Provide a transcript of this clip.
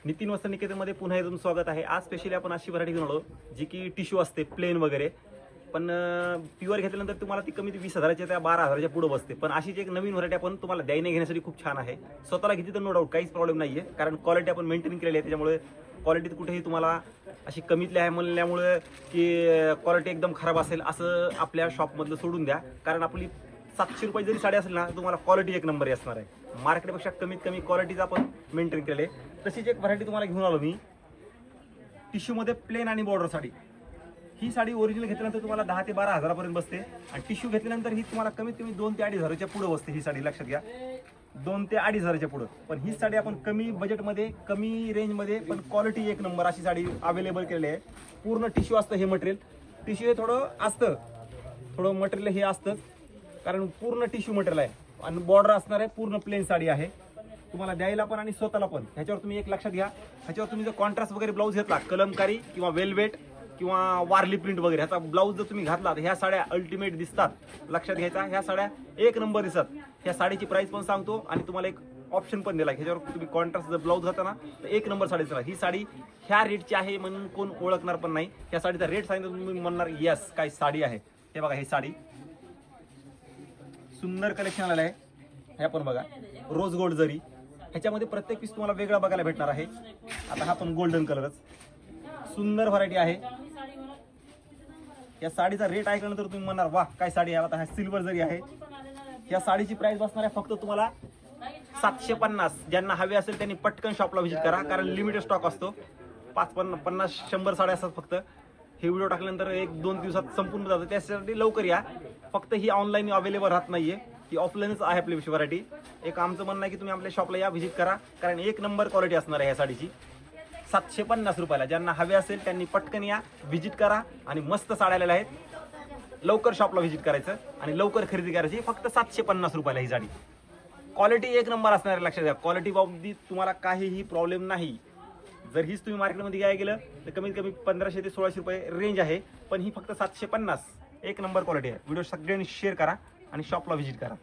नितीन वस्त्र निकेतनमध्ये पुन्हा एकदा स्वागत आहे. आज स्पेशली आपण अशी व्हरायटी घेऊन आलो जी की टिश्यू असते प्लेन वगैरे, पण प्युअर घेतल्यानंतर तुम्हाला ती कमी 20,000च्या त्या 12,000च्या पुढे बसते. पण अशीच एक नवीन व्हरायटी आपण तुम्हाला द्यायला घेण्यासाठी खूप छान आहे. स्वतःला घेतली तर नो डाऊट काहीच प्रॉब्लेम नाही आहे, कारण क्वालिटी आपण मेंटेन केलेली आहे. त्याच्यामुळे क्वालिटीत कुठेही तुम्हाला अशी कमीतली आहे म्हणल्यामुळे की क्वालिटी एकदम खराब असेल असं आपल्या शॉपमधलं सोडून द्या. कारण आपली 700 रुपये जरी साडी असेल ना, तुम्हाला क्वालिटी एक नंबर असणार आहे. मार्केटपेक्षा कमीत कमी क्वालिटीचा आपण मेंटेन केले. तशीच एक व्हरायटी तुम्हाला घेऊन आलो मी, टिश्यूमध्ये प्लेन आणि बॉर्डर साडी. ही साडी ओरिजिनल घेतल्यानंतर तुम्हाला 10 ते 12,000 पर्यंत बसते आणि टिश्यू घेतल्यानंतर ही तुम्हाला कमीत कमी 2 ते 2,500च्या पुढे बसते. ही साडी लक्षात घ्या, 2 ते 2,500च्या पुढे. पण ही साडी आपण कमी बजेटमध्ये, कमी रेंजमध्ये, पण क्वालिटी एक नंबर अशी साडी अवेलेबल केलेली आहे. पूर्ण टिश्यू असतं हे मटेरियल. टिश्यू हे थोडं असतं, थोडं मटेरियल हे असतं, कारण पूर्ण टिश्यू मटेरियल आहे आणि बॉर्डर असणार आहे. पूर्ण प्लेन साडी आहे तुम्हाला द्यायला पण आणि स्वतःला पण. ह्याच्यावर तुम्ही एक लक्षात घ्या, ह्याच्यावर तुम्ही जर कॉन्ट्रास्ट वगैरे ब्लाऊज घेतला, कलमकारी किंवा वेलवेट किंवा वारली प्रिंट वगैरे ह्याचा ब्लाऊज जर तुम्ही घातला तर ह्या साड्या अल्टिमेट दिसतात. लक्षात घ्यायचा, ह्या साड्या एक नंबर दिसतात. ह्या साडीची प्राइस पण सांगतो आणि तुम्हाला एक ऑप्शन पण दिला, ह्याच्यावर तुम्ही कॉन्ट्रास्ट जर ब्लाऊज घातला ना तर एक नंबर साडी दिसणार. ही साडी ह्या रेटची आहे म्हणून कोण ओळखणार पण नाही. ह्या साडीचा रेट सांगितलं तुम्ही म्हणणार यस काय साडी आहे. हे बघा, ही साडी सुंदर कलेक्शन आलेलं आहे. हे पण बघा, रोज गोल्ड जरी. ह्याच्यामध्ये प्रत्येक पीस तुम्हाला वेगळा बघायला भेटणार आहे. आता हा पण गोल्डन कलरच सुंदर व्हरायटी आहे. या साडीचा रेट ऐकल्यानंतर तुम्ही म्हणणार वाह काय साडी आहे. आता हा सिल्वर जरी आहे. या साडीची प्राइस बसणार आहे फक्त तुम्हाला 750. ज्यांना हवे असेल त्यांनी पटकन शॉपला व्हिजिट करा, कारण लिमिटेड स्टॉक असतो. 50-100 साड्या असतात फक्त. हे व्हिडिओ टाकल्यानंतर 1-2 दिवसात संपून जातं, त्यासाठी लवकर या. फक्त ही ऑनलाईन अवेलेबल राहत नाहीये, ती ऑफलाईनच आहे आपली व्हरायटी. एक आमचं म्हणणं आहे की तुम्ही आपल्या शॉपला या, व्हिजिट करा, कारण एक नंबर क्वालिटी असणार आहे ह्या साडीची. 750 रुपयाला. ज्यांना हवे असेल त्यांनी पटकन या, व्हिजिट करा आणि मस्त साड्या आलेल्या आहेत. लवकर शॉपला व्हिजिट करायचं आणि लवकर खरेदी करायची. फक्त 750 रुपयाला ही साडी. क्वालिटी एक नंबर असणार आहे, लक्षात घ्या. क्वालिटी बाबतीत तुम्हाला काहीही प्रॉब्लेम नाही. जर हीच तुम्ही मार्केटमध्ये घ्यायला गेलं तर कमीत कमी 1500 ते 1600 रुपये रेंज आहे, पण ही फक्त 750. एक नंबर क्वालिटी आहे. व्हिडिओ सगळ्यांनी शेअर करा आणि शॉपला व्हिजिट करा.